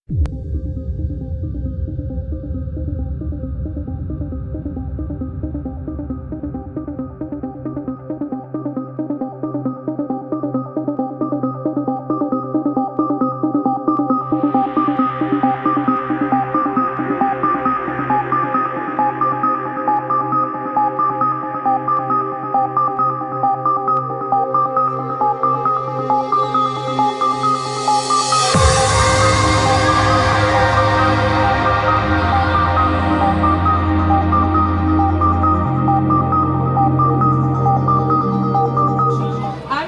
I'm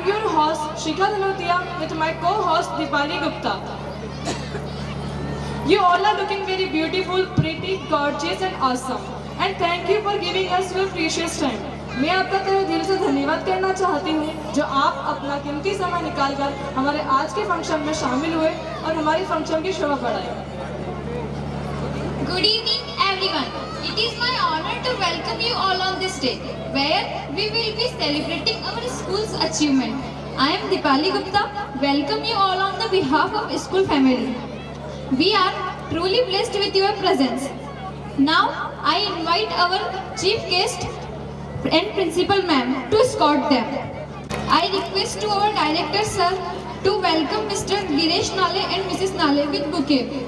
your host Shikha Dhanotia with my co-host Dipali Gupta. You all are looking very beautiful, pretty, gorgeous and awesome. And thank you for giving us your precious time. मैं आपका तहे दिल से धन्यवाद करना चाहती हूँ जो आप अपना कीमती समय निकालकर हमारे आज के फंक्शन में शामिल हुए और हमारे फंक्शन की शोभा बढ़ाई। Good evening, everyone. It is my honor to welcome you all on this day, where we will be celebrating our school's achievement. I am Dipali Gupta. Welcome you all on the behalf of school family. We are truly blessed with your presence. Now, I invite our chief guest and principal ma'am to escort them. I request to our director sir to welcome Mr. Giresh Nale and Mrs. Nale with bouquet.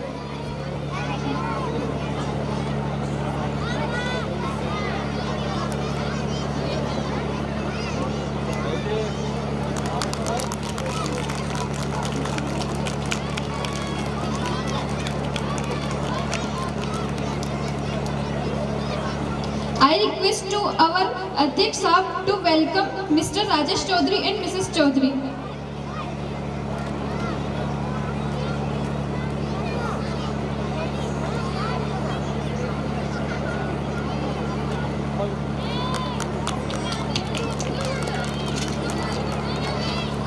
I request to our Adhyaksh Sahab to welcome Mr. Rajesh Chaudhary and Mrs. Chaudhary.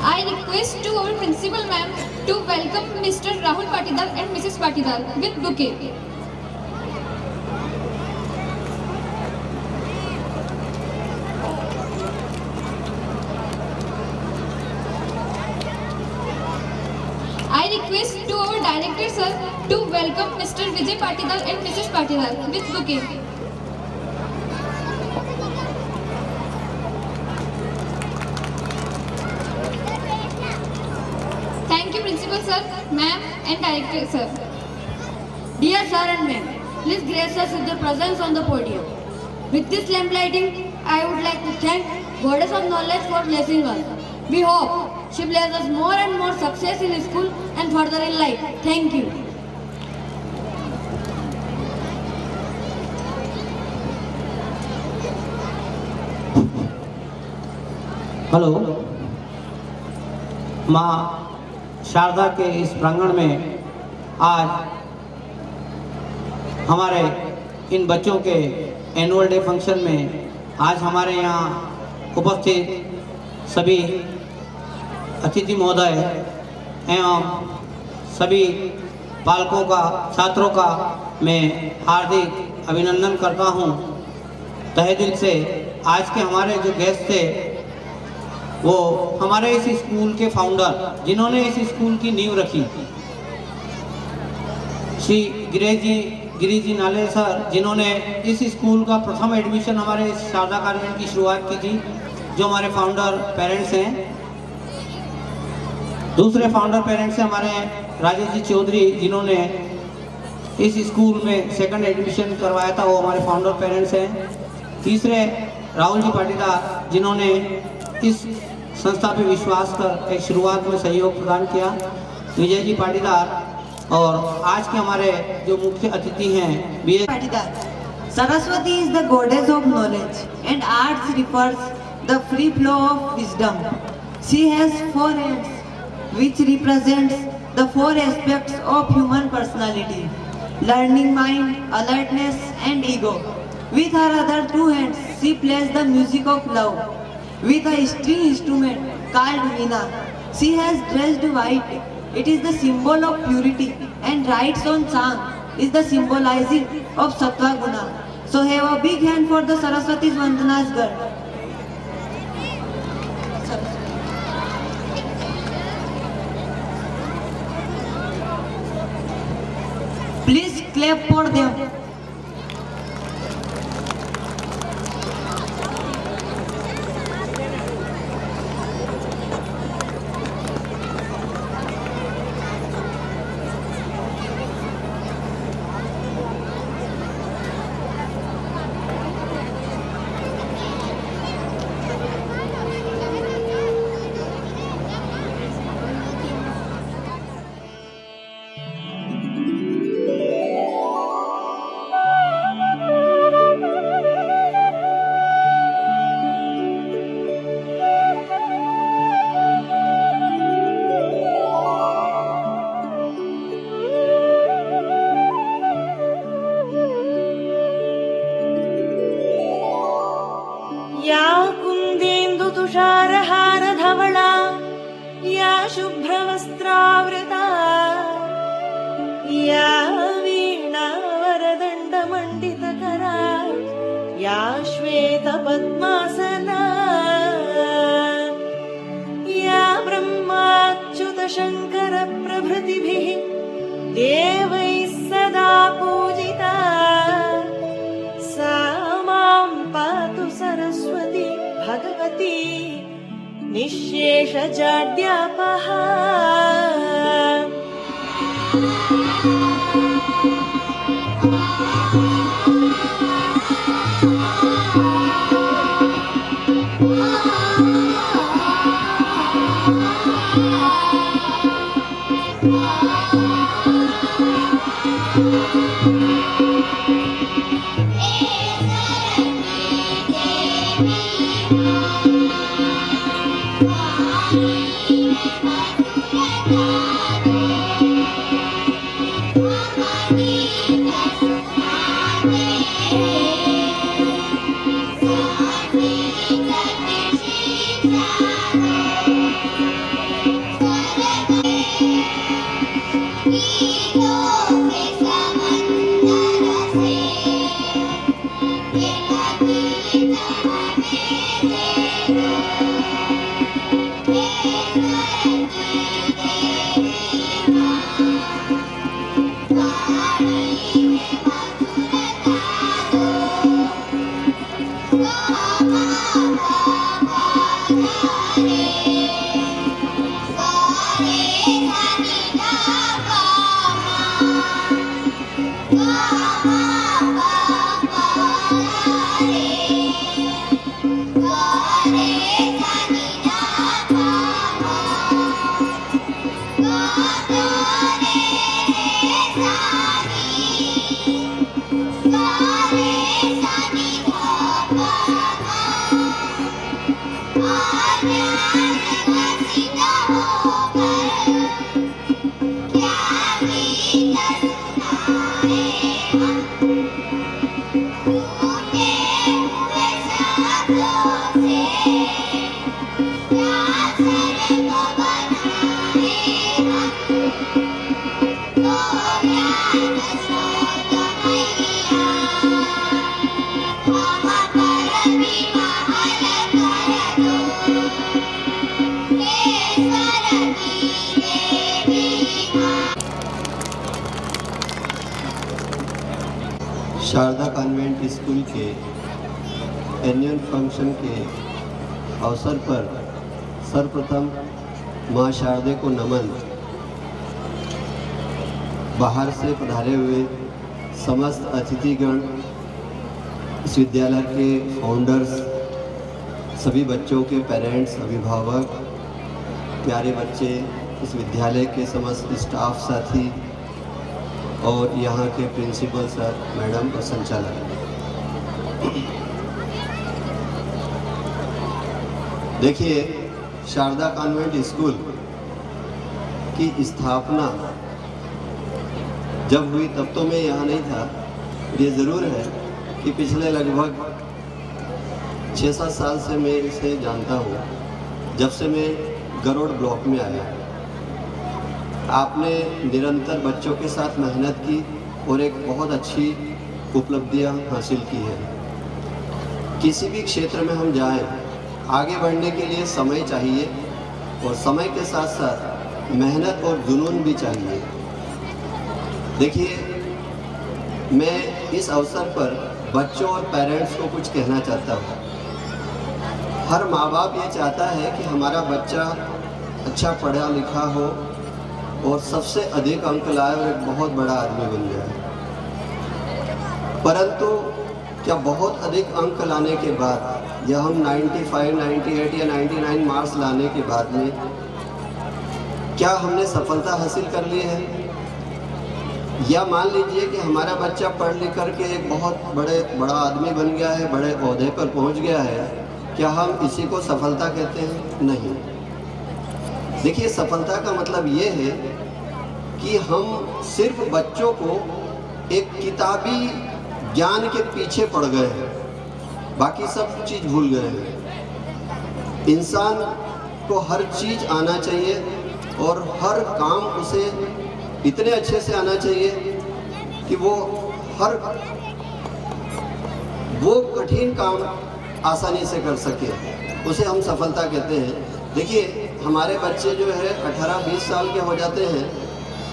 I request to our principal ma'am to welcome Mr. Rahul Patidar and Mrs. Patidar with bouquet. I request to our director sir to welcome Mr. Vijay Patidar and Mrs. Patidar with bouquet. Thank you principal sir, ma'am and director sir. Dear sir and ma'am, please grace us with your presence on the podium. With this lamp lighting, I would like to thank Goddess of Knowledge for blessing us. We hope she blesses us more and more success in school and further in life. Thank you. Hello, माँ शारदा के इस प्रांगण में आज हमारे इन बच्चों के annual day function में आज हमारे यहाँ उपस्थित सभी अतिथि महोदय एवं सभी पालकों का, छात्रों का मैं हार्दिक अभिनंदन करता हूँ तहे दिल से। आज के हमारे जो गेस्ट थे वो हमारे इस स्कूल के फाउंडर, जिन्होंने इस स्कूल की नींव रखी, श्री गिरीश जी नाले सर, जिन्होंने इस स्कूल का प्रथम एडमिशन हमारे शारदा कॉन्वेंट की शुरुआत की थी, जो हमारे फाउंडर पेरेंट्स हैं। दूसरे फाउंडर पेरेंट्स हैं हमारे राजेश जी चौधरी, जिन्होंने इस स्कूल में सेकंड एडमिशन करवाया था, वो हमारे फाउंडर पेरेंट्स हैं। तीसरे राहुल जी पाटीदार, जिन्होंने इस संस्था पे विश्वास कर एक शुरुआत में सहयोग प्रदान किया। विजय जी पाटीदार और आज के हमारे जो मुख्य अतिथि हैं B Patidar. Saraswati is the goddess of knowledge and arts refers the free flow of wisdom. She has four hands which represents the four aspects of human personality: learning mind, alertness and ego. With her other two hands she plays the music of love with a string instrument called veena. She has dressed white. It is the symbol of purity, and writes on song is the symbolizing of Sattva Guna. So have a big hand for the Saraswati's Vandana's girl. Please clap for them. या कुन्देन्दु तुषारहार धवला या शुभ्रवस्त्रावृता या वीणा वरदण्डमण्डितकरा या श्वेतपद्मासना या ब्रह्माच्युतशङ्करप्रभृतिभिः देवैः सदा पूजिता सा मां पातु सरस्वती भगवती निःशेषजाड्यापहा। शारदा कॉन्वेंट स्कूल के एनुअल फंक्शन के अवसर पर सर्वप्रथम माँ शारदे को नमन। बाहर से पधारे हुए समस्त अतिथिगण, इस विद्यालय के फाउंडर्स, सभी बच्चों के पेरेंट्स, अभिभावक, प्यारे बच्चे, इस विद्यालय के समस्त स्टाफ साथी और यहाँ के प्रिंसिपल सर, मैडम और संचालक। देखिए, शारदा कॉन्वेंट स्कूल की स्थापना जब हुई तब तो मैं यहाँ नहीं था। ये ज़रूर है कि पिछले लगभग 6-7 साल से मैं इसे जानता हूँ, जब से मैं गरोड़ ब्लॉक में आया। आपने निरंतर बच्चों के साथ मेहनत की और एक बहुत अच्छी उपलब्धियां हासिल की है। किसी भी क्षेत्र में हम जाएं, आगे बढ़ने के लिए समय चाहिए और समय के साथ साथ मेहनत और जुनून भी चाहिए। देखिए, मैं इस अवसर पर बच्चों और पेरेंट्स को कुछ कहना चाहता हूँ। हर माँ बाप ये चाहता है कि हमारा बच्चा अच्छा पढ़ा लिखा हो और सबसे अधिक अंक लाए और एक बहुत बड़ा आदमी बन जाए। परंतु क्या बहुत अधिक अंक लाने के बाद या हम 95, 98 या 99 मार्क्स लाने के बाद में क्या हमने सफलता हासिल कर ली है? या मान लीजिए कि हमारा बच्चा पढ़ लिख करके एक बहुत बड़ा आदमी बन गया है, बड़े ओहदे पर पहुंच गया है, क्या हम इसी को सफलता कहते हैं? नहीं। देखिए, सफलता का मतलब ये है कि हम सिर्फ बच्चों को एक किताबी ज्ञान के पीछे पड़ गए हैं, बाकी सब चीज़ भूल गए हैं। इंसान को हर चीज़ आना चाहिए और हर काम उसे इतने अच्छे से आना चाहिए कि वो कठिन काम आसानी से कर सके, उसे हम सफलता कहते हैं। देखिए, हमारे बच्चे जो है 18-20 साल के हो जाते हैं,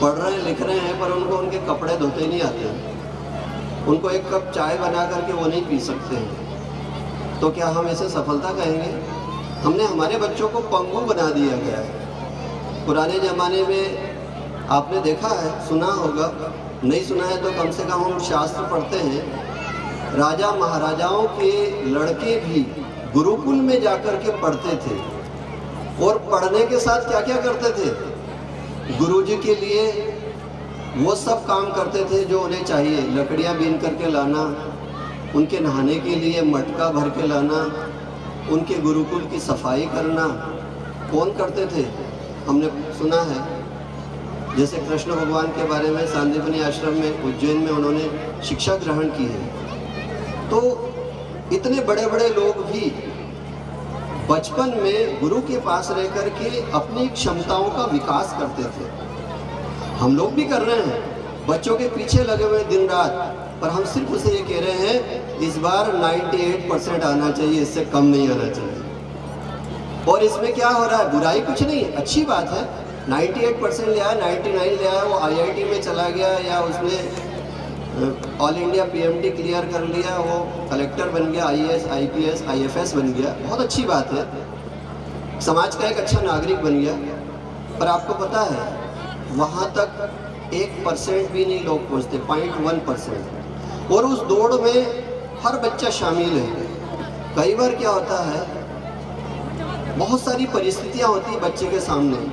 पढ़ रहे हैं लिख रहे हैं, पर उनको उनके कपड़े धोते नहीं आते हैं, उनको एक कप चाय बना करके वो नहीं पी सकते हैं। तो क्या हम इसे सफलता कहेंगे? हमने हमारे बच्चों को पंगु बना दिया गया है। पुराने ज़माने में आपने देखा है, सुना होगा, नहीं सुना है तो कम से कम हम शास्त्र पढ़ते हैं। राजा महाराजाओं के लड़के भी गुरुकुल में जाकर के पढ़ते थे और पढ़ने के साथ क्या क्या करते थे? गुरुजी के लिए वो सब काम करते थे जो उन्हें चाहिए। लकड़ियाँ बीन करके लाना, उनके नहाने के लिए मटका भर के लाना, उनके गुरुकुल की सफाई करना कौन करते थे? हमने सुना है, जैसे कृष्ण भगवान के बारे में सांदीपनी आश्रम में उज्जैन में उन्होंने शिक्षा ग्रहण की है। तो इतने बड़े बड़े लोग भी बचपन में गुरु के पास रह कर के अपनी क्षमताओं का विकास करते थे। हम लोग भी कर रहे हैं, बच्चों के पीछे लगे हुए दिन रात, पर हम सिर्फ उसे ये कह रहे हैं इस बार 98% आना चाहिए, इससे कम नहीं आना चाहिए। और इसमें क्या हो रहा है? बुराई कुछ नहीं, अच्छी बात है। 98% ले आया, 99 ले आया, वो IIT में चला गया या उसने ऑल इंडिया PMT क्लियर कर लिया, वो कलेक्टर बन गया, IAS, IPS, IFS बन गया, बहुत अच्छी बात है, समाज का एक अच्छा नागरिक बन गया। पर आपको पता है, वहाँ तक 1% भी नहीं लोग पहुँचते, 0.1%। और उस दौड़ में हर बच्चा शामिल है। कई बार क्या होता है, बहुत सारी परिस्थितियाँ होती हैं बच्चे के सामने,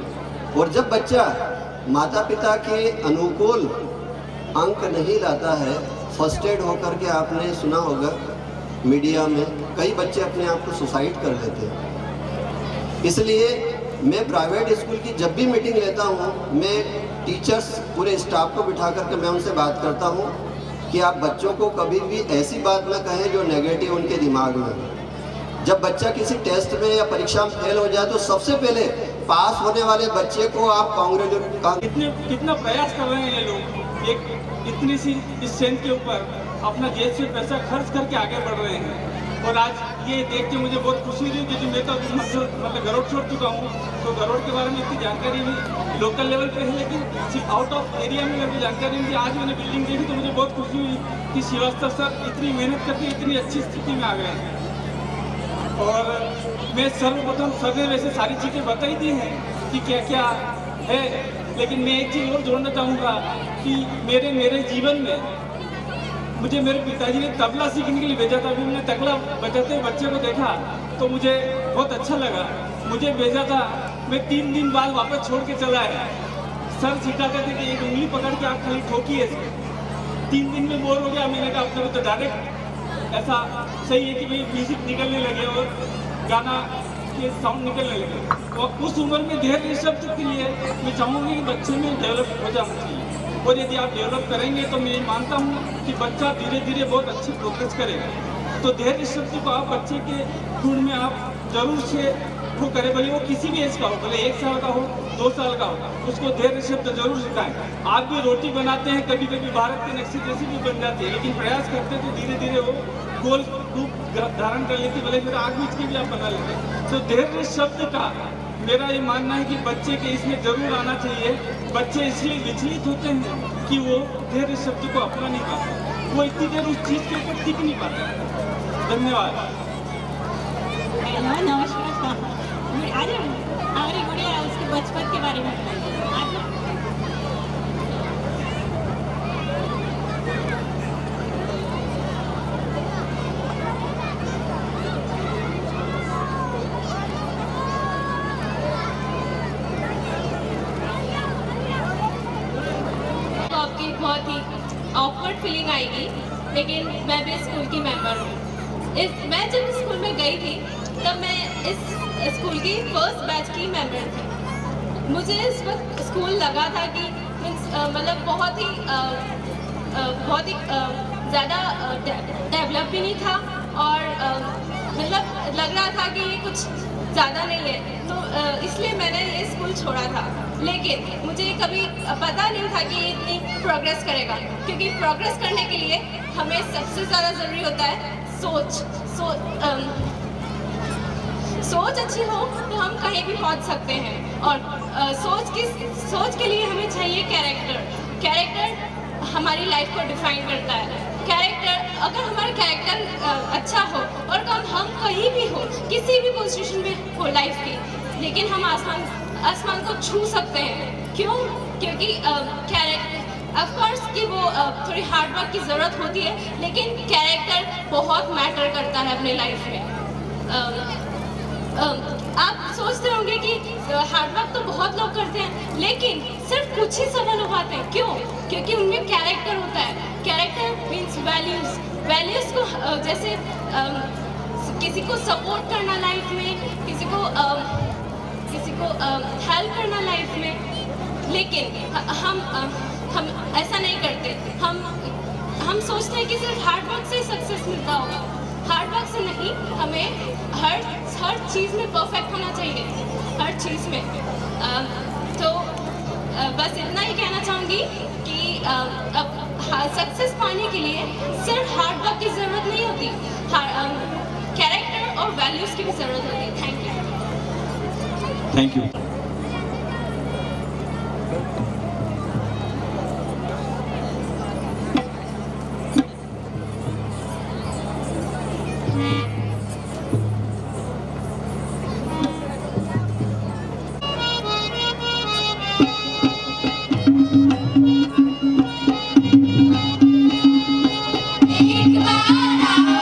और जब बच्चा माता पिता के अनुकूल अंक नहीं लाता है, फर्स्टेड होकर के, आपने सुना होगा मीडिया में कई बच्चे अपने आप को सुसाइड कर लेते हैं। इसलिए मैं प्राइवेट स्कूल की जब भी मीटिंग लेता हूँ, मैं टीचर्स पूरे स्टाफ को बिठा करके मैं उनसे बात करता हूँ कि आप बच्चों को कभी भी ऐसी बात ना कहें जो नेगेटिव उनके दिमाग में हो। जब बच्चा किसी टेस्ट में या परीक्षा में फेल हो जाए तो सबसे पहले पास होने वाले बच्चे को आप कितना प्रयास कर रहे हैं ये लोग, एक इतनी सी स्ट्रेंथ के ऊपर अपना जेब से पैसा खर्च करके आगे बढ़ रहे हैं। और आज ये देख के मुझे बहुत खुशी हुई कि मैं तो मतलब गरोड़ छोड़ चुका हूँ, तो गरोड़ के बारे में इतनी जानकारी भी लोकल लेवल पे है, लेकिन सिर्फ आउट ऑफ एरिया में मेरी जानकारी नहीं थी। आज मैंने बिल्डिंग देखी तो मुझे बहुत खुशी हुई कि श्रीवास्तव सर इतनी मेहनत करके इतनी अच्छी स्थिति में आ गए हैं। और मैं सर्वप्रथम सर ने वैसे सारी चीज़ें बताई दी हैं कि क्या क्या है, लेकिन मैं एक चीज़ और जोड़ना चाहूँगा कि मेरे जीवन में मुझे मेरे पिताजी ने तबला सीखने के लिए भेजा था। अभी मैंने तबला बजाते हुए बच्चे को देखा तो मुझे बहुत अच्छा लगा। मुझे भेजा था, मैं 3 दिन बाद वापस छोड़ के चला है। सर सिखाते थे कि एक उंगली पकड़ के आप खाली ठोकिए। 3 दिन में बोर हो गया। मैंने कहा अपने तो डायरेक्ट ऐसा सही है कि भाई म्यूजिक निकलने लगे और गाना के साउंड निकलने लगे। और उस उम्र में धैर्य शब्द के लिए मैं चाहूँगी कि बच्चे में डेवलप हो जाना चाहिए। और यदि आप डेवलप करेंगे तो मैं ये मानता हूँ कि बच्चा धीरे धीरे बहुत अच्छी प्रोग्रेस करेगा। तो धैर्य शब्द को आप बच्चे के गुण में आप जरूर से वो करें, भले वो किसी भी एज का हो, भले 1 साल का हो, 2 साल का हो, उसको धैर्य शब्द जरूर सिखाएं। आप भी रोटी बनाते हैं, कभी कभी भारत के नक्शे जैसी भी बन जाती है, लेकिन प्रयास करते हैं तो धीरे धीरे वो गोल रूप धारण कर लेती, भले फिर आग बीच के भी आप बना लेते हैं। तो धैर्य शब्द का मेरा ये मानना है कि बच्चे के इसमें जरूर आना चाहिए। बच्चे इसलिए विचलित होते हैं कि वो धैर्य शब्द को अपना नहीं पाता, वो इतनी देर उस चीज़ के ऊपर टिक नहीं पाता। धन्यवाद। हेलो, नमस्कार। आज हमारी गुड़िया उसके बचपन के बारे में बताइए। आपकी बहुत ही ऑकवर्ड फीलिंग आएगी, लेकिन मैं भी स्कूल की मेंबर हूँ। मैं जब स्कूल में गई थी तब मैं इस स्कूल की फर्स्ट बैच की मेंबर थी। मुझे इस वक्त स्कूल लगा था कि मतलब बहुत ही ज़्यादा डेवलप भी नहीं था और मतलब लग रहा था कि ये कुछ ज़्यादा नहीं है, तो इसलिए मैंने ये स्कूल छोड़ा था। लेकिन मुझे कभी पता नहीं था कि ये इतनी प्रोग्रेस करेगा, क्योंकि प्रोग्रेस करने के लिए हमें सबसे ज़्यादा ज़रूरी होता है सोच अच्छी हो तो हम कहीं भी पहुंच सकते हैं। और सोच के लिए हमें चाहिए कैरेक्टर हमारी लाइफ को डिफाइन करता है। अगर हमारा कैरेक्टर अच्छा हो और हम कहीं भी हो, किसी भी पोजीशन में हो लाइफ की, लेकिन हम आसमान को छू सकते हैं। क्यों? क्योंकि ऑफ कोर्स कि वो थोड़ी हार्ड वर्क की ज़रूरत होती है, लेकिन कैरेक्टर बहुत मैटर करता है अपने लाइफ में। आप सोचते होंगे कि हार्ड वर्क तो बहुत लोग करते हैं, लेकिन सिर्फ कुछ ही सफल हो पाते हैं। क्यों? क्योंकि उनमें कैरेक्टर होता है। कैरेक्टर मीन्स वैल्यूज़ को जैसे किसी को सपोर्ट करना लाइफ में, किसी को हेल्प करना लाइफ में। लेकिन हम ऐसा नहीं करते। हम सोचते हैं कि सिर्फ हार्ड वर्क से सक्सेस मिलता होगा। हार्ड वर्क से नहीं, हमें हर चीज़ में परफेक्ट होना चाहिए, हर चीज़ में। तो बस इतना ही कहना चाहूँगी कि अब सक्सेस पाने के लिए सिर्फ हार्ड वर्क की ज़रूरत नहीं होती, कैरेक्टर और वैल्यूज़ की भी ज़रूरत होती है। Thank you. एक बार आओ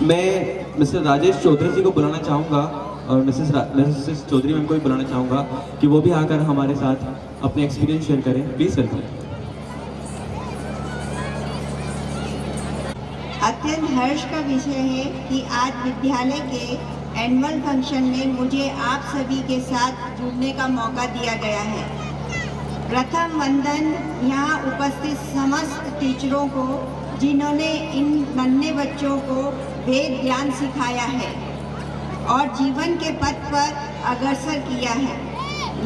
मैं मिस्टर राजेश चौधरी जी को बुलाना चाहूँगा और मिसेस चौधरी मैम को भी बुलाना चाहूँगा कि वो भी आकर हमारे साथ अपने एक्सपीरियंस शेयर करें। Please welcome. अत्यंत हर्ष का विषय है कि आज विद्यालय के एनुअल फंक्शन में मुझे आप सभी के साथ जुड़ने का मौका दिया गया है। प्रथम वंदन यहाँ उपस्थित समस्त टीचरों को, जिन्होंने इन नन्हे बच्चों को वेद ज्ञान सिखाया है और जीवन के पथ पर अग्रसर किया है।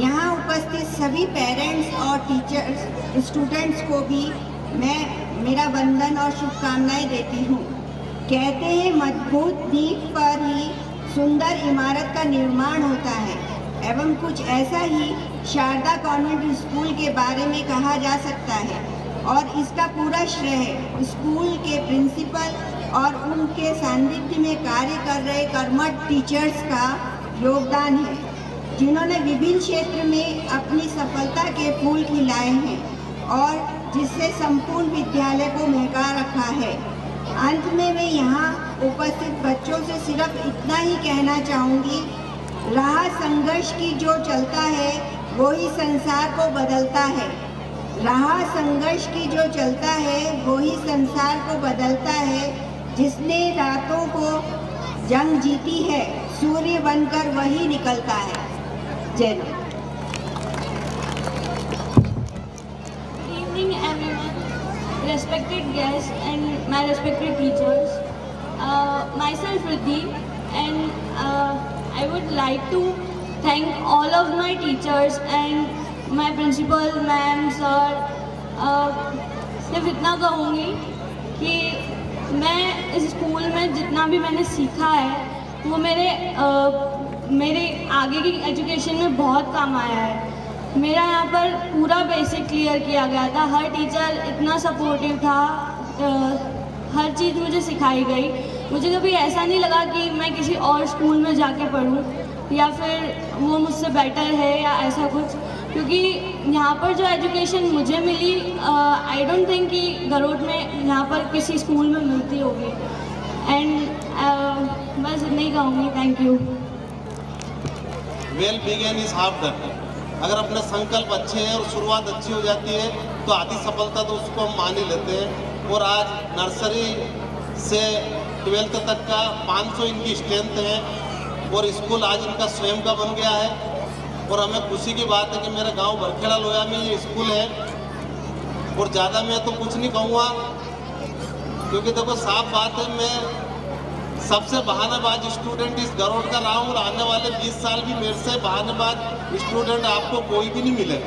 यहाँ उपस्थित सभी पेरेंट्स और टीचर्स, स्टूडेंट्स को भी मैं मेरा वंदन और शुभकामनाएं देती हूँ। कहते हैं मजबूत नींव पर ही सुंदर इमारत का निर्माण होता है, एवं कुछ ऐसा ही शारदा कॉन्वेंट स्कूल के बारे में कहा जा सकता है और इसका पूरा श्रेय स्कूल के प्रिंसिपल और उनके सानिध्य में कार्य कर रहे कर्मठ टीचर्स का योगदान है, जिन्होंने विभिन्न क्षेत्र में अपनी सफलता के फूल खिलाए हैं और जिससे संपूर्ण विद्यालय को महका रखा है। अंत में मैं यहाँ उपस्थित बच्चों से सिर्फ इतना ही कहना चाहूँगी, राह संघर्ष की जो चलता है वो ही संसार को बदलता है। राह संघर्ष की जो चलता है वो ही संसार को बदलता है। जिसने रातों को जंग जीती है, सूर्य बनकर वही निकलता है। जय Hind. Good evening everyone, respected guests and my respected teachers. Myself Riddhi, and I would like to thank all of my teachers and my principal, ma'am, sir. सिर्फ इतना कहूँगी कि मैं इस स्कूल में जितना भी मैंने सीखा है वो मेरे आगे की एजुकेशन में बहुत काम आया है। मेरा यहाँ पर पूरा बेसिक क्लियर किया गया था, हर टीचर इतना सपोर्टिव था, हर चीज़ मुझे सिखाई गई। मुझे कभी ऐसा नहीं लगा कि मैं किसी और स्कूल में जाके पढूं या फिर वो मुझसे बेटर है या ऐसा कुछ, क्योंकि यहाँ पर जो एजुकेशन मुझे मिली आई डोंट थिंक कि गरोड में यहाँ पर किसी स्कूल में मिलती होगी। एंड बस इतना ही कहूँगी। Thank you. Well begun is half done. अगर अपने संकल्प अच्छे हैं और शुरुआत अच्छी हो जाती है तो आधी सफलता तो उसको हम मान ही लेते हैं। और आज नर्सरी से 12th तक का 500 इनकी स्ट्रेंथ है और स्कूल आज इनका स्वयं का बन गया है। और हमें खुशी की बात है कि मेरे गांव बरखेड़ा लोया में ये स्कूल है। और ज़्यादा मैं तो कुछ नहीं कहूँगा, क्योंकि देखो साफ बात है, मैं सबसे बहानाबाज स्टूडेंट इस गरोड़ का रहा हूँ और आने वाले 20 साल भी मेरे से बहानाबाज स्टूडेंट आपको कोई भी नहीं मिले।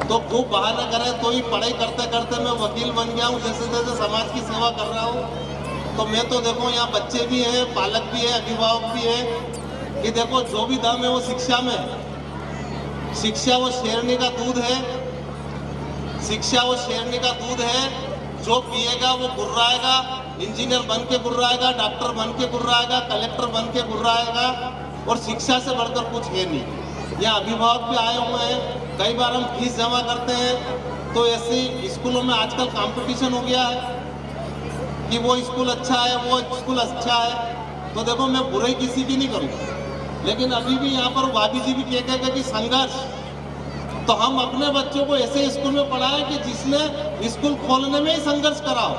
तो खूब बहाना करें तो ही पढ़ाई करते करते मैं वकील बन गया हूँ, जैसे जैसे समाज की सेवा कर रहा हूँ। तो मैं तो देखो यहाँ बच्चे भी हैं, पालक भी है, अभिभावक भी है कि देखो जो भी दम है वो शिक्षा में। शिक्षा वो शेरनी का दूध है, शिक्षा वो शेरनी का दूध है। जो पिएगा वो गुर्राएगा, इंजीनियर बन के गुर्राएगा, डॉक्टर बन के गुर्राएगा, कलेक्टर बन के गुर्राएगा। और शिक्षा से बढ़कर कुछ है नहीं। यहाँ अभिभावक भी आए हुए हैं, कई बार हम फीस जमा करते हैं तो ऐसे स्कूलों में आजकल कंपटीशन हो गया है कि वो स्कूल अच्छा है, वो स्कूल अच्छा है। तो देखो मैं बुराई किसी की नहीं करूँगा, लेकिन अभी भी यहाँ पर भाभी जी भी कह कि संघर्ष, तो हम अपने बच्चों को ऐसे स्कूल में पढ़ाएं कि जिसने स्कूल खोलने में ही संघर्ष करा हो।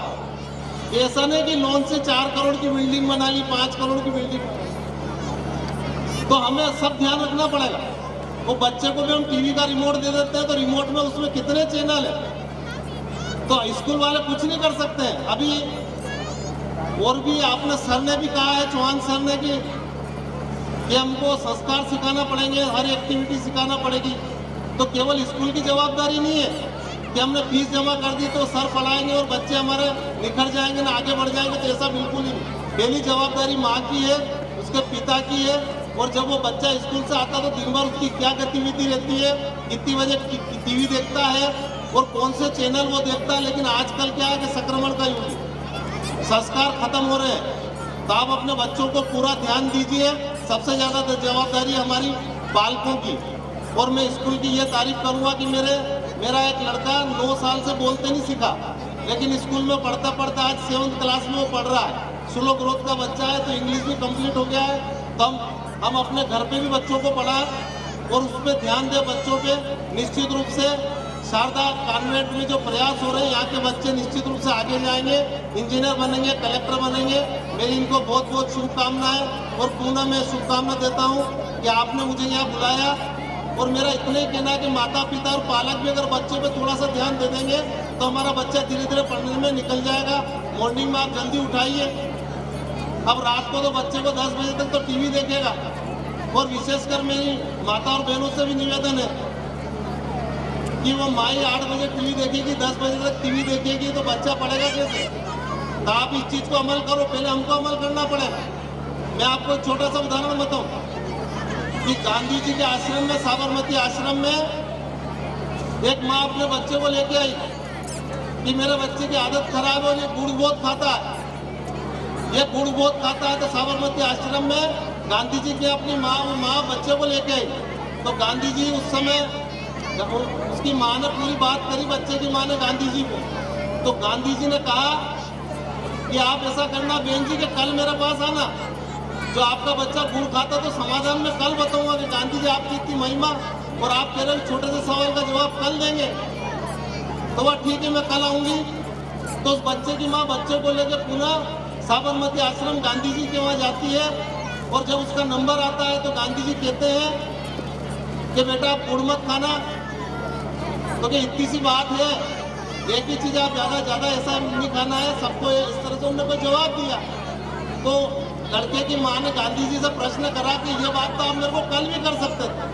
ऐसा नहीं कि लोन से 4 करोड़ की बिल्डिंग बना ली, 5 करोड़ की बिल्डिंग। तो हमें सब ध्यान रखना पड़ेगा। वो बच्चे को भी हम टीवी का रिमोट दे देते हैं तो रिमोट में उसमें कितने चैनल है, तो स्कूल वाले कुछ नहीं कर सकते हैं। अभी और भी आपने सर ने भी कहा है, चौहान सर ने, कि हमको संस्कार सिखाना पड़ेंगे, हर एक्टिविटी सिखाना पड़ेगी। तो केवल स्कूल की जवाबदारी नहीं है कि हमने फीस जमा कर दी तो सर पढ़ाएंगे और बच्चे हमारे निखर जाएंगे ना आगे बढ़ जाएंगे, तो ऐसा बिल्कुल ही नहीं। पहली जवाबदारी माँ की है, उसके पिता की है। और जब वो बच्चा स्कूल से आता तो दिन भर उसकी क्या गतिविधि रहती है, कितनी बजे टीवी देखता है और कौन से चैनल वो देखता है। लेकिन आजकल क्या है कि संक्रमण का युग है, संस्कार खत्म हो रहे हैं। तो आप अपने बच्चों को पूरा ध्यान दीजिए। सबसे ज़्यादा जवाबदारी हमारी बालकों की। और मैं स्कूल की ये तारीफ करूँगा कि मेरा एक लड़का 9 साल से बोलते नहीं सीखा, लेकिन स्कूल में पढ़ता पढ़ता आज 7th क्लास में वो पढ़ रहा है, स्लो ग्रोथ का बच्चा है, तो इंग्लिश भी कंप्लीट हो गया है। तो हम अपने घर पे भी बच्चों को पढ़ाएं और उस पर ध्यान दें बच्चों पे। निश्चित रूप से शारदा कॉन्वेंट में जो प्रयास हो रहे हैं, यहाँ के बच्चे निश्चित रूप से आगे जाएंगे, इंजीनियर बनेंगे, कलेक्टर बनेंगे। मेरी इनको बहुत बहुत शुभकामनाएं और पुनः मैं शुभकामना देता हूँ कि आपने मुझे यहाँ बुलाया। और मेरा इतना ही कहना है कि माता पिता और पालक भी अगर बच्चे पे थोड़ा सा ध्यान दे देंगे तो हमारा बच्चा धीरे धीरे पढ़ने में निकल जाएगा। मॉर्निंग में आप जल्दी उठाइए। अब रात को तो बच्चे को 10 बजे तक तो टीवी देखेगा। और विशेषकर मेरी माता और बहनों से भी निवेदन है कि वो माई 8 बजे टीवी देखेगी, 10 बजे तक टीवी देखेगी तो बच्चा पढ़ेगा कैसे? तो आप इस चीज़ को अमल करो, पहले हमको अमल करना पड़ेगा। मैं आपको एक छोटा सा उदाहरण बताऊं कि गांधी जी के आश्रम में, साबरमती आश्रम में एक माँ अपने बच्चे को लेके आई कि मेरे बच्चे की आदत खराब है और ये गुड़ बहुत खाता है, ये गुड़ बहुत खाता है। तो साबरमती आश्रम में गांधी जी की अपनी माँ बच्चे को लेके आई। तो गांधी जी उस समय, उसकी माँ ने पूरी बात करी, बच्चे की माँ ने गांधी जी को। तो गांधी जी ने कहा कि आप ऐसा करना बहन जी कि कल मेरे पास आना, जो आपका बच्चा गुड़ खाता तो समाधान में कल बताऊंगा कि गांधी जी आपकी इतनी महिमा, और आप कह रहे हो छोटे से सवाल का जवाब कल देंगे। तो वह ठीक है, मैं कल आऊंगी। तो उस बच्चे की माँ बच्चे को लेकर पुनः साबरमती आश्रम गांधी जी के वहाँ जाती है। और जब उसका नंबर आता है तो गांधी जी कहते हैं कि बेटा आप गुड़ मत खाना। तो क्या इतनी सी बात है, एक ही चीज़ आप ज़्यादा ऐसा नहीं खाना है, सबको इस तरह से उन्होंने कोई जवाब दिया। तो लड़के की माँ ने गांधी जी से प्रश्न करा कि ये बात तो आप मेरे को कल भी कर सकते थे।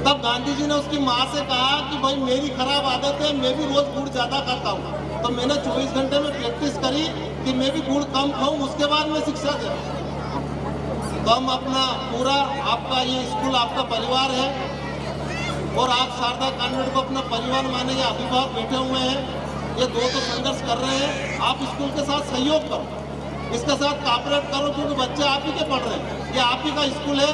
तब गांधी जी ने उसकी माँ से कहा कि भाई मेरी खराब आदत है, मैं भी रोज गुड़ ज़्यादा खाता हूँ। तो मैंने 24 घंटे में प्रैक्टिस करी कि मैं भी गुड़ कम खाऊं, उसके बाद मैं शिक्षा दे। तो हम अपना पूरा, आपका ये स्कूल आपका परिवार है और आप शारदा कॉन्वेंट को अपना परिवार माने, या अभिभावक बैठे हुए हैं, ये दो तो संघर्ष कर रहे हैं। आप स्कूल के साथ सहयोग करो, इसके साथ कॉपरेट करो, क्योंकि बच्चे आप ही के पढ़ रहे हैं, ये आप ही का स्कूल है।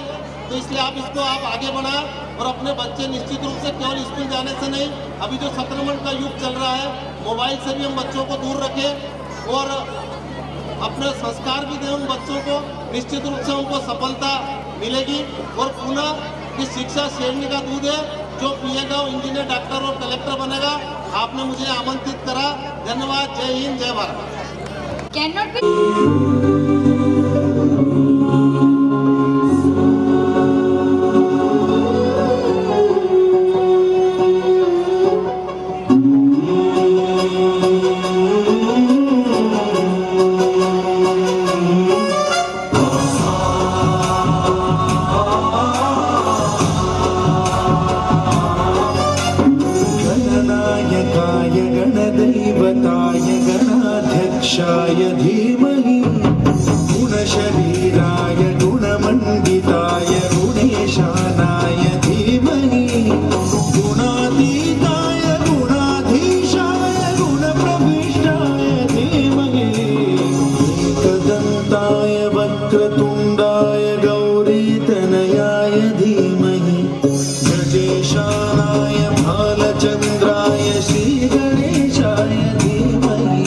तो इसलिए आप इसको आप आगे बढ़ाएं और अपने बच्चे निश्चित रूप से केवल स्कूल जाने से नहीं, अभी जो संक्रमण का युग चल रहा है, मोबाइल से भी हम बच्चों को दूर रखें और अपने संस्कार भी दें उन बच्चों को। निश्चित रूप से उनको सफलता मिलेगी। और पुनः कि शिक्षा शेरनी का दूध है, जो पिएगा वो इंजीनियर, डॉक्टर और कलेक्टर बनेगा। आपने मुझे आमंत्रित करा, धन्यवाद। जय हिंद, जय भारत। Cannot be गणनायकाय गणदैवताय गणाध्यक्षाय धीमहि गुणशरीराय गुणमण्डिताय गुणेशानाय धीमहि गुणातीताय गुणाधीशाय गुणप्रविष्टाय धीमहि एकदन्ताय वक्रतुण्डाय गौरीतनयाय धीमहि गजेशानाय भालचन्द्राय श्रीगणेशाय धीमहि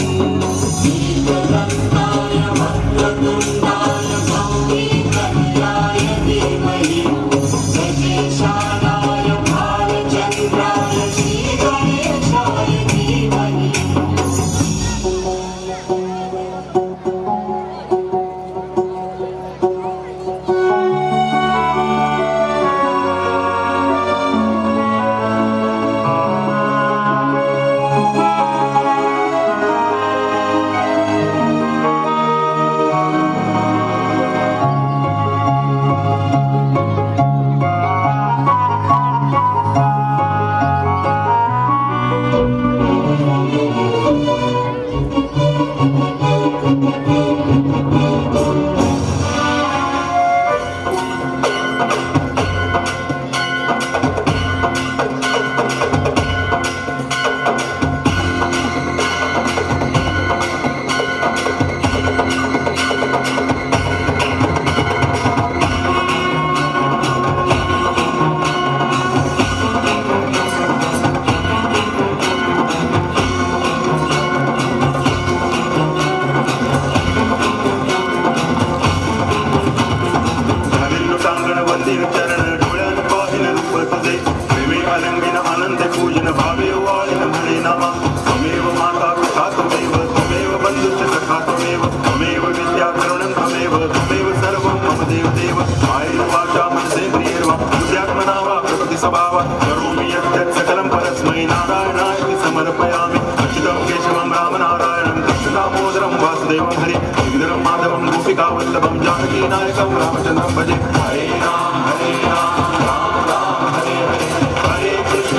गोविन्दं रामनारायणं कृष्णं दामोदरं वासुदेवं हरि गिरिधरं माधवं गोपिकावल्लभं जानकीनायकं रामचन्द्रं भजे हरे राम राम राम हरे हरे हरे कृष्ण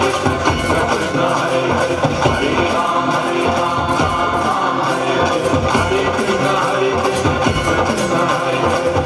कृष्ण कृष्ण हरे हरे हरे राम राम राम हरे हरे हरे कृष्ण कृष्ण कृष्ण हरे हरे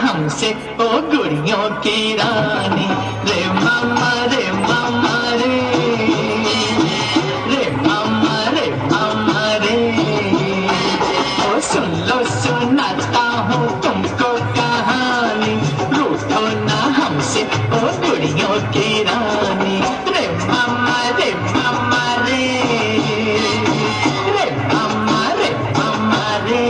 हमसे ओ गुड़ियों की रानी रे मामा रे मामा रे रे मामा रे मामा रे ओ सुन लो सुनाता हूँ तुमको कहानी रूठो ना हमसे ओ गुड़ियों की रानी रे मामा रे मामा रे रे मामा रे मामा रे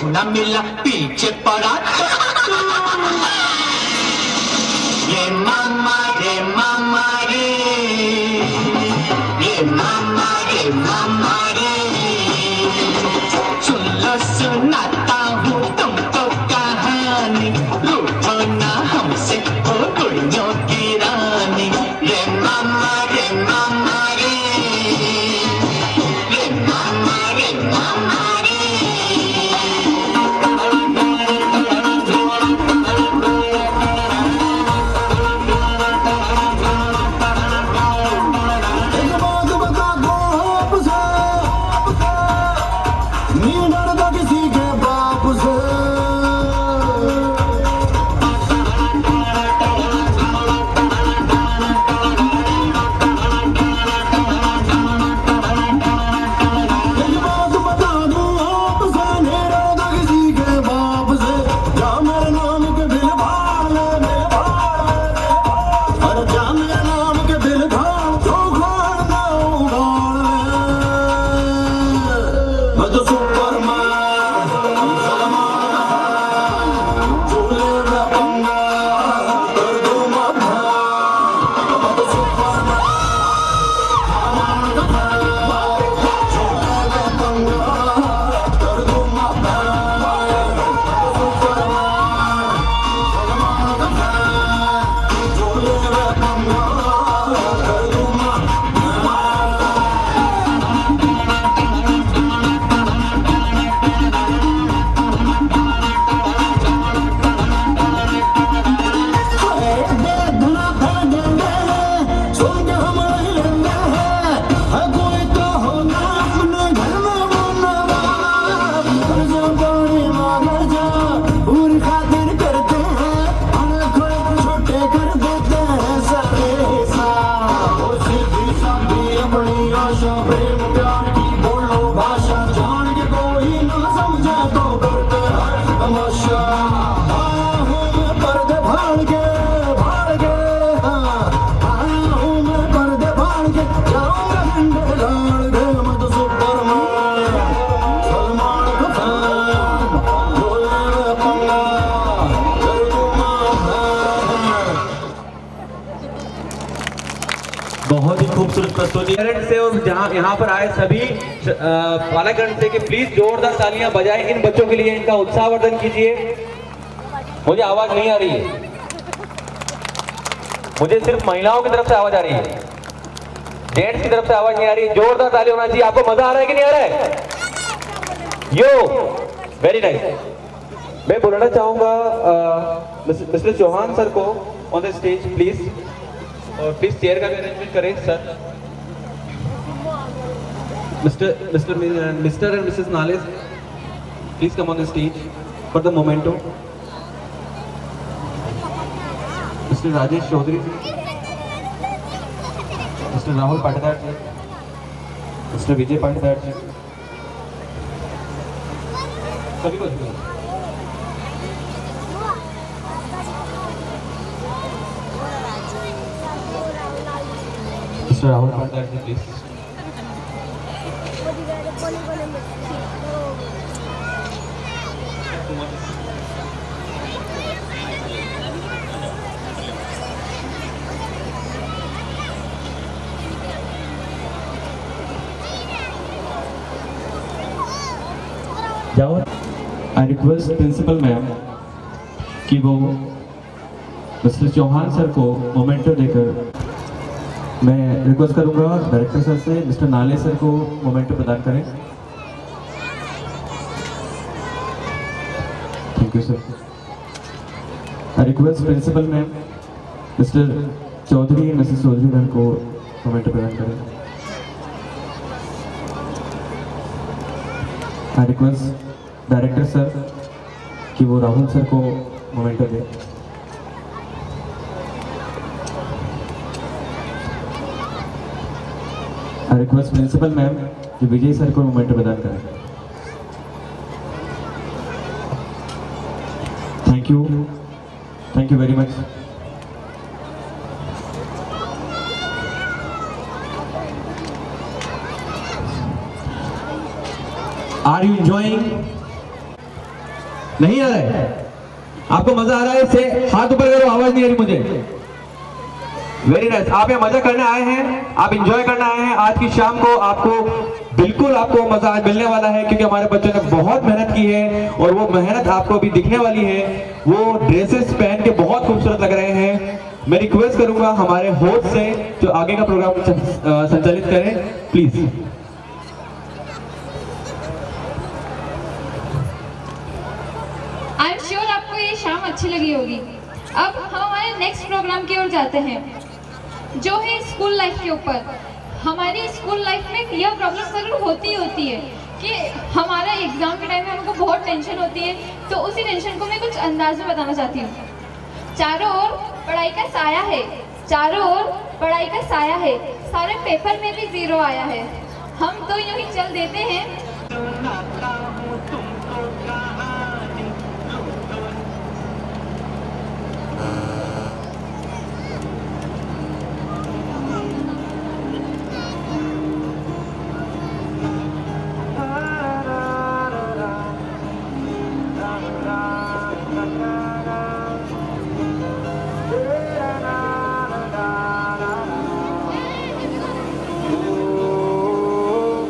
न मिला पीछे पड़ा ये मामा रे मामा रे ये मामा रे सुन लो सुनाता हूँ तुमको कहानी रूठो ना हमसे ओ गुड़ियों की रानी ये मामा रे मामा रे ये मामा रे मामा रे एक बाग बता गो बहुत ही खूबसूरत प्रस्तुति से और जहाँ यहाँ पर आए सभी पालागण से कि प्लीज जोरदार तालियां बजाएं इन बच्चों के लिए, इनका उत्साहवर्धन कीजिए। मुझे आवाज नहीं आ रही है, मुझे सिर्फ महिलाओं की तरफ से आवाज आ रही है, जेंट्स की तरफ से आवाज नहीं आ रही है। जोरदार ताली होना चाहिए। आपको मजा आ रहा है कि नहीं आ रहा है? Yo very nice. मैं बोलना चाहूंगा मिस्टर चौहान सर को ऑन द स्टेज प्लीज, और प्लीज चेयर का भी अरेंजमेंट करें सर। मिस्टर एंड मिसेस नालेस please come on the stage for the memento. Mr Rajesh Chaudhary ji, Mr Rahul Patidar ji, Mr Vijay Patidar ji, सभी को Mr Rahul Patidar ji please. I request principal ma'am कि वो मिस्टर चौहान सर को मोमेंटो देकर, मैं रिक्वेस्ट करूंगा डायरेक्टर सर से मिस्टर नाले सर को मोमेंटो प्रदान करें। Thank you sir. I request principal ma'am Mr Chaudhary and Mrs Chaudhary ma'am को मोमेंटो प्रदान करें। आई रिक्वेस्ट डायरेक्टर सर कि वो राहुल सर को मोमेंटो दे। आई रिक्वेस्ट प्रिंसिपल मैम कि विजय सर को मोमेंटो प्रदान करें। Thank you very much. Are you enjoying? नहीं आ रहा है? आपको मजा आ रहा है? से हाथ ऊपर करो, आवाज नहीं आ रही मुझे। Very nice. आप यहाँ मजा करने आए हैं, आप एंजॉय करने आए हैं। आज की शाम को आपको बिल्कुल आपको मजा मिलने वाला है, क्योंकि हमारे बच्चों ने बहुत मेहनत की है और वो मेहनत आपको अभी दिखने वाली है। वो ड्रेसेस पहन के बहुत खूबसूरत लग रहे हैं। मैं रिक्वेस्ट करूंगा हमारे होस्ट से जो आगे का प्रोग्राम संचालित करें प्लीज। आई एम श्योर आपको ये शाम अच्छी लगी होगी। अब हम हमारे नेक्स्ट प्रोग्राम की ओर जाते हैं, जो है स्कूल लाइफ के ऊपर। हमारी स्कूल लाइफ में यह प्रॉब्लम जरूर होती है कि हमारा एग्जाम के टाइम में हमको बहुत टेंशन होती है, तो उसी टेंशन को मैं कुछ अंदाज में बताना चाहती हूँ। चारों ओर पढ़ाई का साया है, चारों ओर पढ़ाई का साया है, सारे पेपर में भी 0 आया है। हम तो यूं ही चल देते हैं।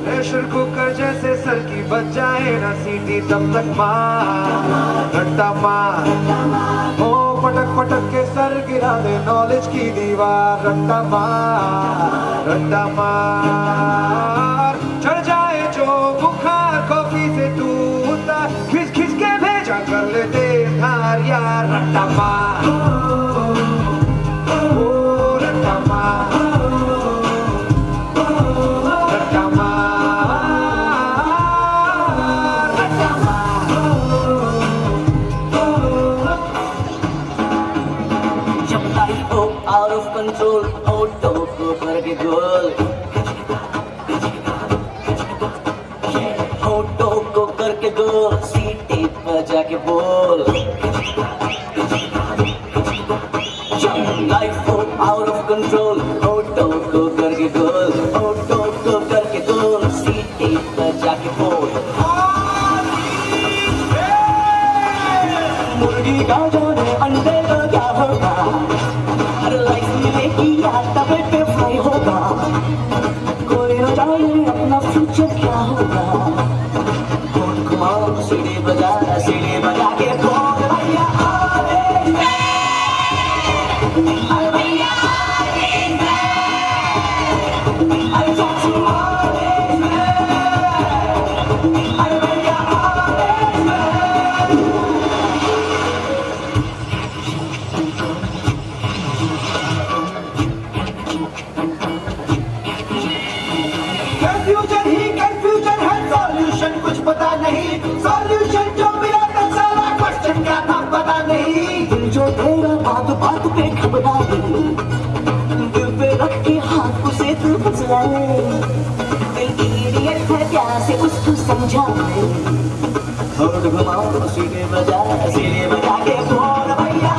प्रेशर कुकर जैसे सर की बच जाए ना सीटी, तब तक मार रट्टा मार। ओ पटक पटक के सर गिरा दे नॉलेज की दीवार। रट्टा मार रट्टा मार। चढ़ जाए जो बुखार कॉफी से टूटता, खिस खिस के भेजा कर लेते धार यार। रट्टा मार ओ रट्टा मार। out of control, auto को करके गोल, auto को करके गोल, सीटी पर जाके बोल। Life go out of control, auto को करके गोल, auto को करके गोल, सीटी पर जाके बोल। मुर्गी का जाने अंडे का क्या होगा, हर लाइफ में किया तब पे फ्राई होगा। कंफ्यूजन ही कंफ्यूजन है, सॉल्यूशन कुछ पता नहीं, सॉल्यूशन जो मिला तो सारा क्वेश्चन क्या था पता नहीं। दिल जो तेरा बात बात पे घबरा दे, दिल पे रख के हाथ उसे तू फुसलाए, दिल इडियट है प्यार से उसको समझाए, होठ घुमाओ सीने बजा के बोल भैया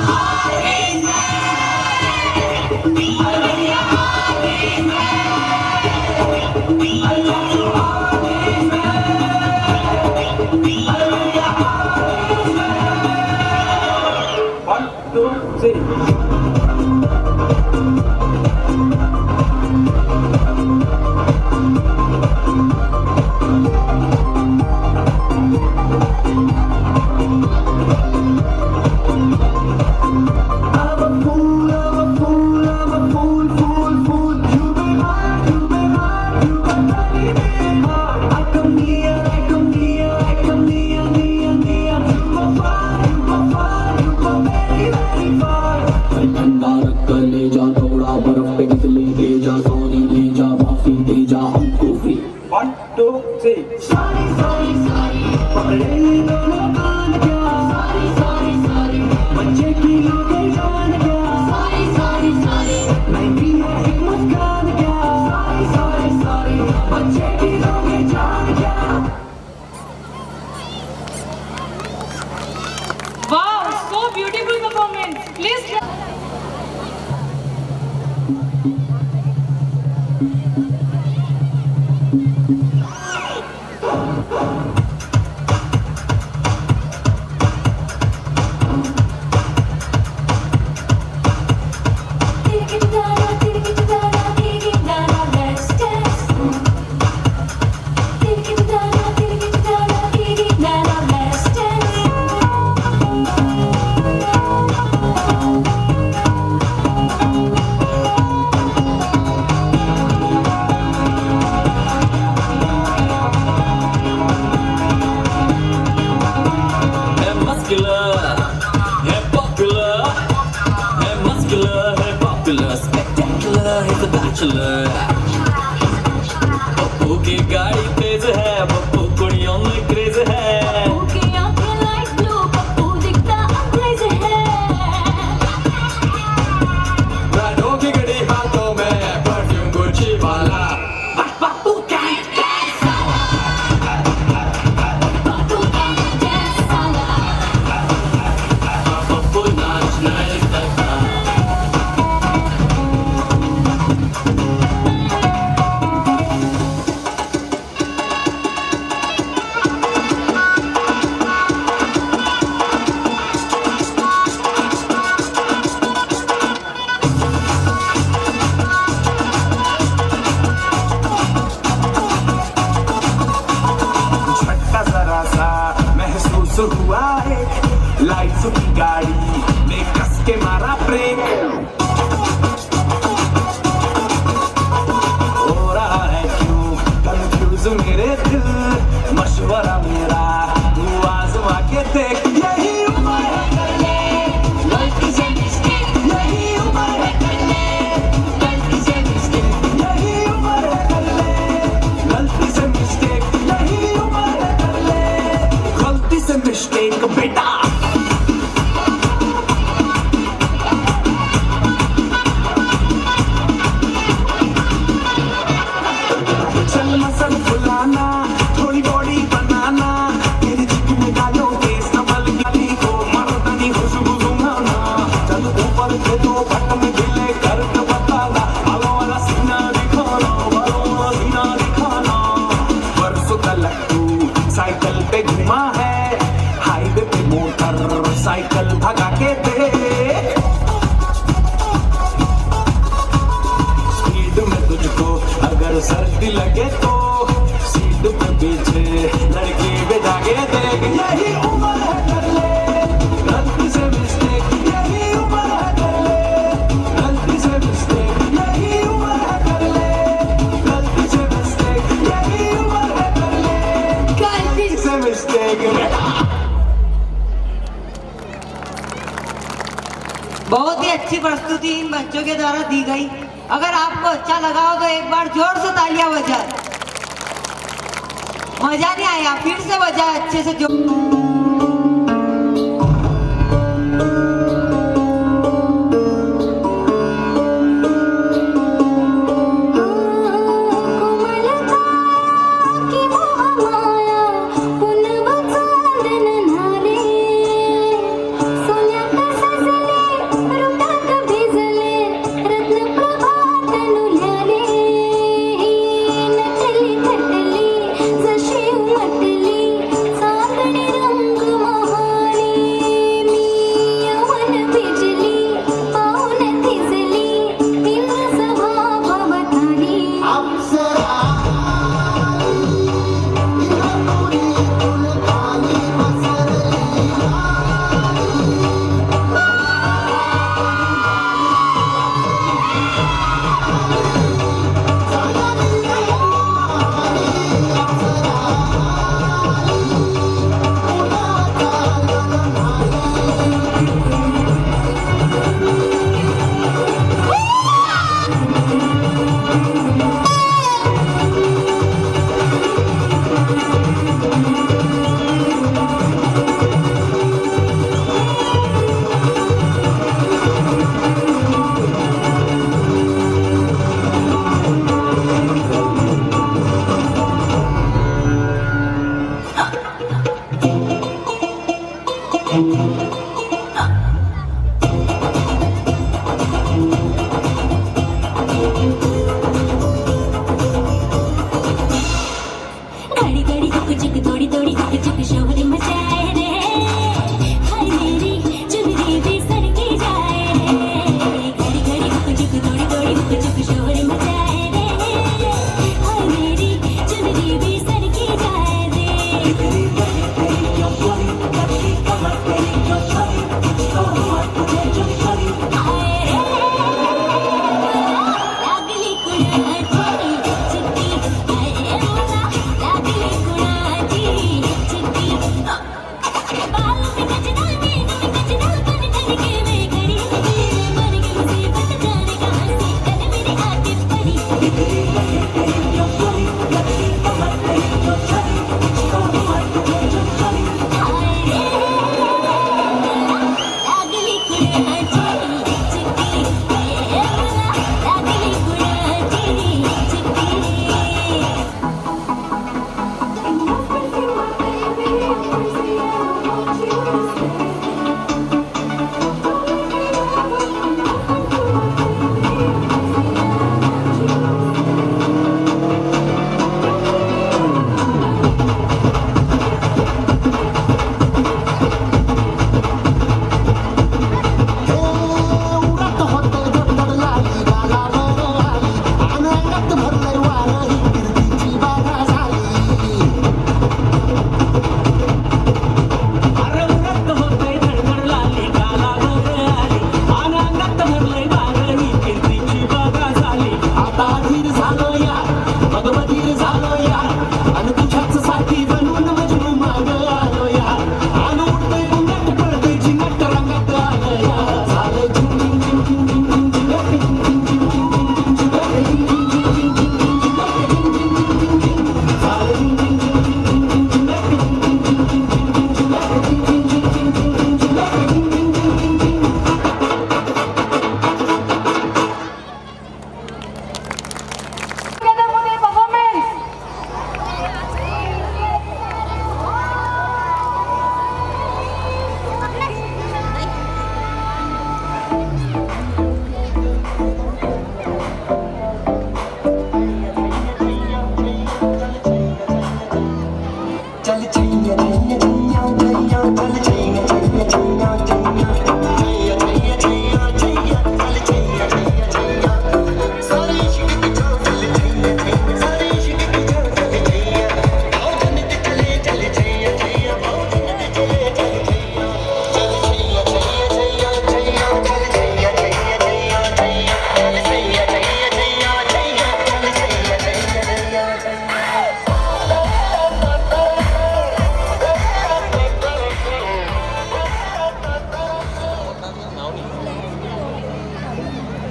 Wow, so beautiful performance. Please. Spectacular, he's a bachelor. Pappu की गाड़ी तेज है, पप्पू कुड़ियों में क्रेज है, पप्पू की आंखें लाइट ब्लू, पप्पू दिखता अंग्रेज है, रानों की घड़ी हाथों में परफ्यूम गुच्ची वाला, पप्पू का dance साला, पप्पू का dance साला, पप्पू नाच नहीं सकता। महसूस हुआ है लाइफ की गाड़ी में कस के मारा ब्रेक, हो रहा है क्यों कंफ्यूज मेरे दिल, मशवरा मेरा तू आजमा के देख, यही उम्र है कर ले गलती से मिस्टेक, यही उम्र है कर ले गलती से मिस्टेक, यही उम्र है कर ले गलती से मिस्टेक, यही उम्र है कर ले गलती से मिस्टेक बेटा। चल मसल फुलाना, थोड़ी बॉडी बनाना, तेरे चिकने गालों के संभल गली को मर्दानी खुशबू सुंघाना, चल ऊपर से दो बटन ढीले कर के बताना, बालों वाला सीना दिखाना, बालों वाला सीना दिखाना। परसों तलक तू साइकिल पे घुमा है, हाईवे पे मोटर साइकिल भगा के देख, स्पीड में तुझको अगर सर्दी लगे तो सीट पे पीछे लड़की बिठा के देख, यही उम्र है कर ले गलती से मिस्टेक, यही उम्र है कर ले प्रस्तुति इन बच्चों के द्वारा दी गई। अगर आपको अच्छा लगा हो तो एक बार जोर से तालियां बजाएं। मजा नहीं आया, फिर से बजाएं अच्छे से जोर।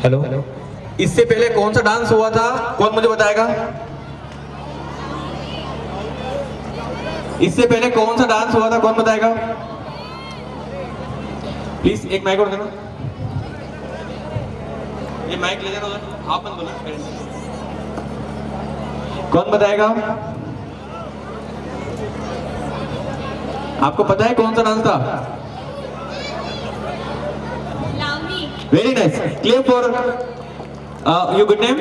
हेलो, इससे पहले कौन सा डांस हुआ था, कौन मुझे बताएगा? इससे पहले कौन सा डांस हुआ था, कौन बताएगा? प्लीज एक माइक और देना, ये माइक ले जाना उधर, आप मत बोलो। कौन बताएगा? आपको पता है कौन सा डांस था? Very nice, clap for your good name.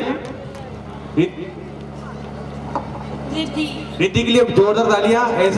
Riddhi के लिए जोरदार तालियां। ऐसे